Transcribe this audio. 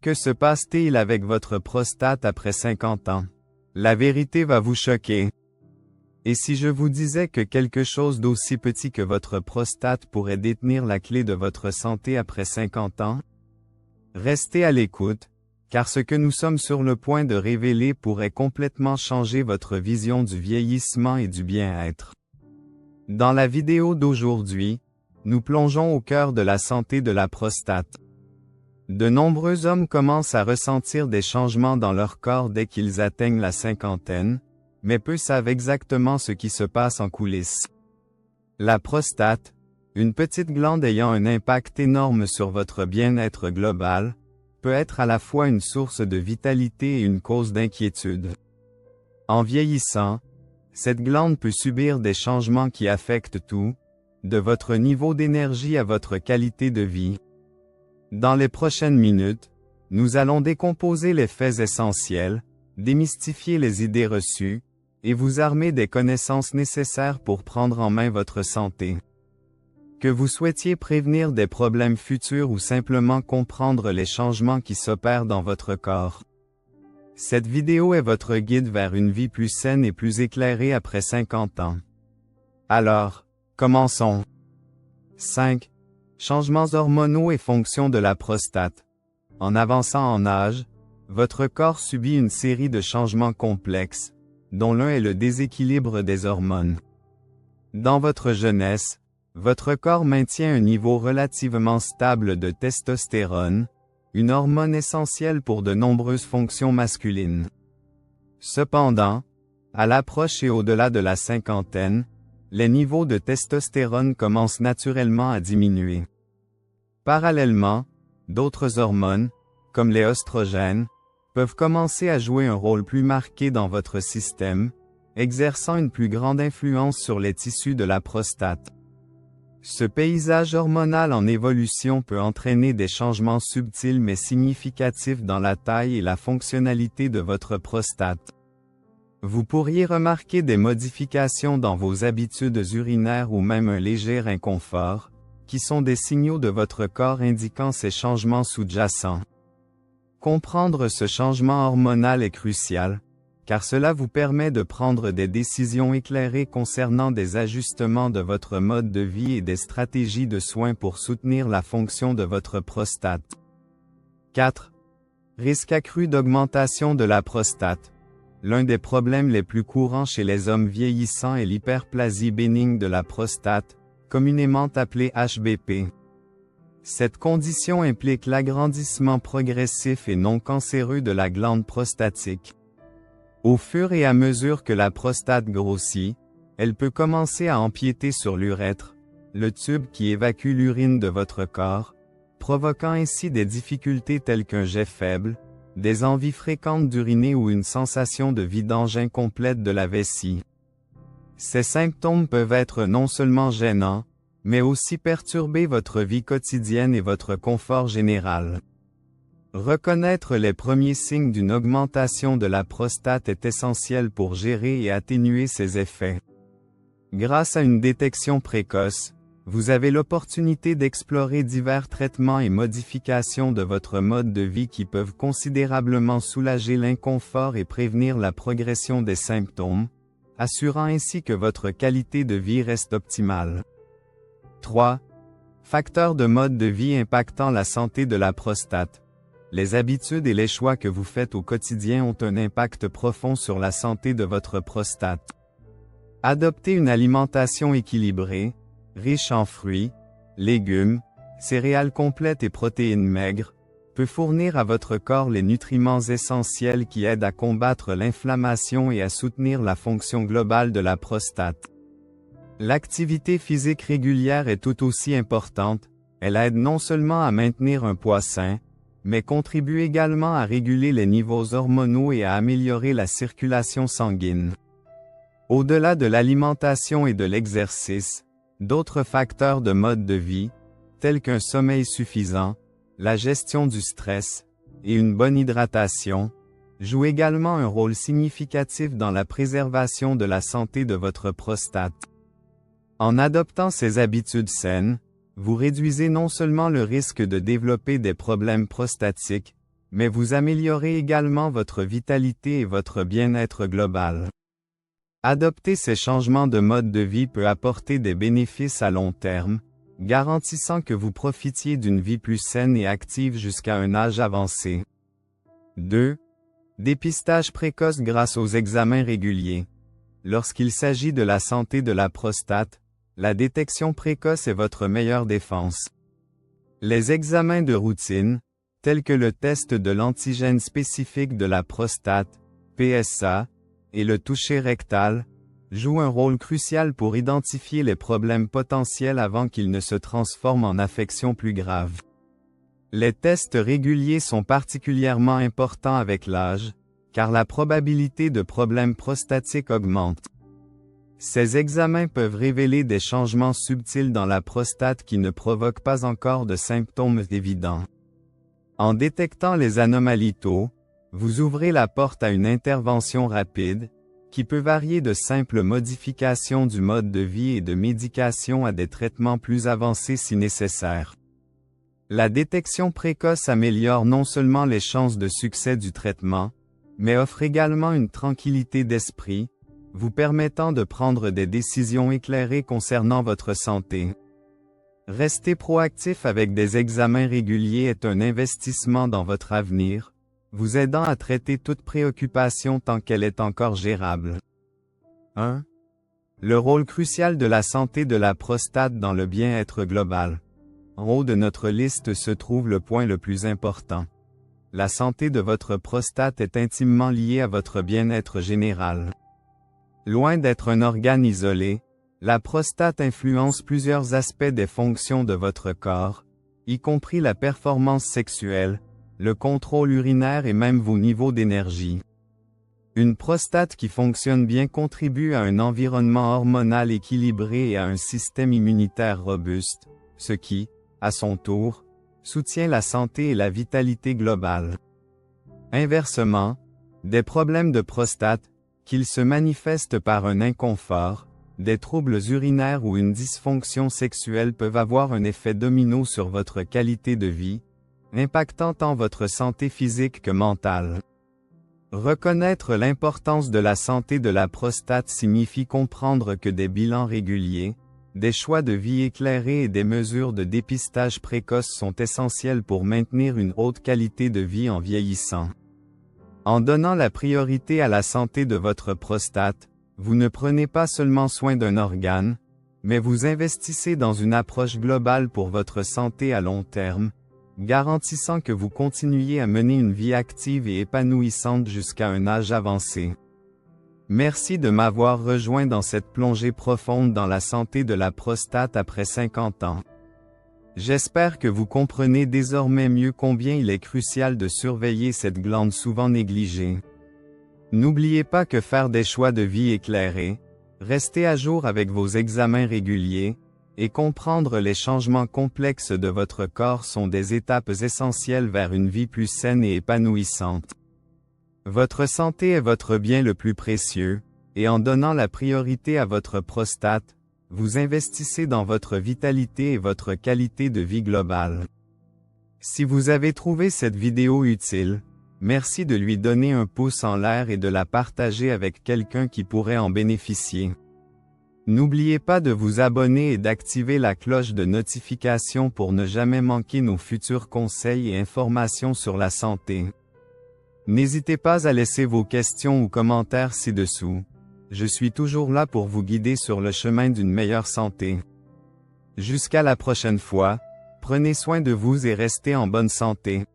Que se passe-t-il avec votre prostate après 50 ans? La vérité va vous choquer. Et si je vous disais que quelque chose d'aussi petit que votre prostate pourrait détenir la clé de votre santé après 50 ans? Restez à l'écoute, car ce que nous sommes sur le point de révéler pourrait complètement changer votre vision du vieillissement et du bien-être. Dans la vidéo d'aujourd'hui, nous plongeons au cœur de la santé de la prostate. De nombreux hommes commencent à ressentir des changements dans leur corps dès qu'ils atteignent la cinquantaine, mais peu savent exactement ce qui se passe en coulisses. La prostate, une petite glande ayant un impact énorme sur votre bien-être global, peut être à la fois une source de vitalité et une cause d'inquiétude. En vieillissant, cette glande peut subir des changements qui affectent tout, de votre niveau d'énergie à votre qualité de vie. Dans les prochaines minutes, nous allons décomposer les faits essentiels, démystifier les idées reçues, et vous armer des connaissances nécessaires pour prendre en main votre santé. Que vous souhaitiez prévenir des problèmes futurs ou simplement comprendre les changements qui s'opèrent dans votre corps. Cette vidéo est votre guide vers une vie plus saine et plus éclairée après 50 ans. Alors, commençons. 5. Changements hormonaux et fonctions de la prostate. En avançant en âge, votre corps subit une série de changements complexes, dont l'un est le déséquilibre des hormones. Dans votre jeunesse, votre corps maintient un niveau relativement stable de testostérone, une hormone essentielle pour de nombreuses fonctions masculines. Cependant, à l'approche et au-delà de la cinquantaine, les niveaux de testostérone commencent naturellement à diminuer. Parallèlement, d'autres hormones, comme les oestrogènes, peuvent commencer à jouer un rôle plus marqué dans votre système, exerçant une plus grande influence sur les tissus de la prostate. Ce paysage hormonal en évolution peut entraîner des changements subtils mais significatifs dans la taille et la fonctionnalité de votre prostate. Vous pourriez remarquer des modifications dans vos habitudes urinaires ou même un léger inconfort, qui sont des signaux de votre corps indiquant ces changements sous-jacents. Comprendre ce changement hormonal est crucial, car cela vous permet de prendre des décisions éclairées concernant des ajustements de votre mode de vie et des stratégies de soins pour soutenir la fonction de votre prostate. 4. Risque accru d'augmentation de la prostate. L'un des problèmes les plus courants chez les hommes vieillissants est l'hyperplasie bénigne de la prostate, communément appelée HBP. Cette condition implique l'agrandissement progressif et non cancéreux de la glande prostatique. Au fur et à mesure que la prostate grossit, elle peut commencer à empiéter sur l'urètre, le tube qui évacue l'urine de votre corps, provoquant ainsi des difficultés telles qu'un jet faible, des envies fréquentes d'uriner ou une sensation de vidange incomplète de la vessie. Ces symptômes peuvent être non seulement gênants, mais aussi perturber votre vie quotidienne et votre confort général. Reconnaître les premiers signes d'une augmentation de la prostate est essentiel pour gérer et atténuer ces effets. Grâce à une détection précoce, vous avez l'opportunité d'explorer divers traitements et modifications de votre mode de vie qui peuvent considérablement soulager l'inconfort et prévenir la progression des symptômes, assurant ainsi que votre qualité de vie reste optimale. 3. Facteurs de mode de vie impactant la santé de la prostate. Les habitudes et les choix que vous faites au quotidien ont un impact profond sur la santé de votre prostate. Adoptez une alimentation équilibrée, riche en fruits, légumes, céréales complètes et protéines maigres, peut fournir à votre corps les nutriments essentiels qui aident à combattre l'inflammation et à soutenir la fonction globale de la prostate. L'activité physique régulière est tout aussi importante, elle aide non seulement à maintenir un poids sain, mais contribue également à réguler les niveaux hormonaux et à améliorer la circulation sanguine. Au-delà de l'alimentation et de l'exercice, d'autres facteurs de mode de vie, tels qu'un sommeil suffisant, la gestion du stress, et une bonne hydratation, jouent également un rôle significatif dans la préservation de la santé de votre prostate. En adoptant ces habitudes saines, vous réduisez non seulement le risque de développer des problèmes prostatiques, mais vous améliorez également votre vitalité et votre bien-être global. Adopter ces changements de mode de vie peut apporter des bénéfices à long terme, garantissant que vous profitiez d'une vie plus saine et active jusqu'à un âge avancé. 2. Dépistage précoce grâce aux examens réguliers. Lorsqu'il s'agit de la santé de la prostate, la détection précoce est votre meilleure défense. Les examens de routine, tels que le test de l'antigène spécifique de la prostate, PSA, et le toucher rectal, jouent un rôle crucial pour identifier les problèmes potentiels avant qu'ils ne se transforment en affections plus graves. Les tests réguliers sont particulièrement importants avec l'âge, car la probabilité de problèmes prostatiques augmente. Ces examens peuvent révéler des changements subtils dans la prostate qui ne provoquent pas encore de symptômes évidents. En détectant les anomalies tôt, vous ouvrez la porte à une intervention rapide, qui peut varier de simples modifications du mode de vie et de médication à des traitements plus avancés si nécessaire. La détection précoce améliore non seulement les chances de succès du traitement, mais offre également une tranquillité d'esprit, vous permettant de prendre des décisions éclairées concernant votre santé. Rester proactif avec des examens réguliers est un investissement dans votre avenir, vous aidant à traiter toute préoccupation tant qu'elle est encore gérable. 1. Le rôle crucial de la santé de la prostate dans le bien-être global. En haut de notre liste se trouve le point le plus important. La santé de votre prostate est intimement liée à votre bien-être général. Loin d'être un organe isolé, la prostate influence plusieurs aspects des fonctions de votre corps, y compris la performance sexuelle, le contrôle urinaire et même vos niveaux d'énergie. Une prostate qui fonctionne bien contribue à un environnement hormonal équilibré et à un système immunitaire robuste, ce qui, à son tour, soutient la santé et la vitalité globale. Inversement, des problèmes de prostate, qu'ils se manifestent par un inconfort, des troubles urinaires ou une dysfonction sexuelle peuvent avoir un effet domino sur votre qualité de vie, impactant tant votre santé physique que mentale. Reconnaître l'importance de la santé de la prostate signifie comprendre que des bilans réguliers, des choix de vie éclairés et des mesures de dépistage précoce sont essentiels pour maintenir une haute qualité de vie en vieillissant. En donnant la priorité à la santé de votre prostate, vous ne prenez pas seulement soin d'un organe, mais vous investissez dans une approche globale pour votre santé à long terme, garantissant que vous continuiez à mener une vie active et épanouissante jusqu'à un âge avancé. Merci de m'avoir rejoint dans cette plongée profonde dans la santé de la prostate après 50 ans. J'espère que vous comprenez désormais mieux combien il est crucial de surveiller cette glande souvent négligée. N'oubliez pas que faire des choix de vie éclairés, rester à jour avec vos examens réguliers, et comprendre les changements complexes de votre corps sont des étapes essentielles vers une vie plus saine et épanouissante. Votre santé est votre bien le plus précieux, et en donnant la priorité à votre prostate, vous investissez dans votre vitalité et votre qualité de vie globale. Si vous avez trouvé cette vidéo utile, merci de lui donner un pouce en l'air et de la partager avec quelqu'un qui pourrait en bénéficier. N'oubliez pas de vous abonner et d'activer la cloche de notification pour ne jamais manquer nos futurs conseils et informations sur la santé. N'hésitez pas à laisser vos questions ou commentaires ci-dessous. Je suis toujours là pour vous guider sur le chemin d'une meilleure santé. Jusqu'à la prochaine fois, prenez soin de vous et restez en bonne santé.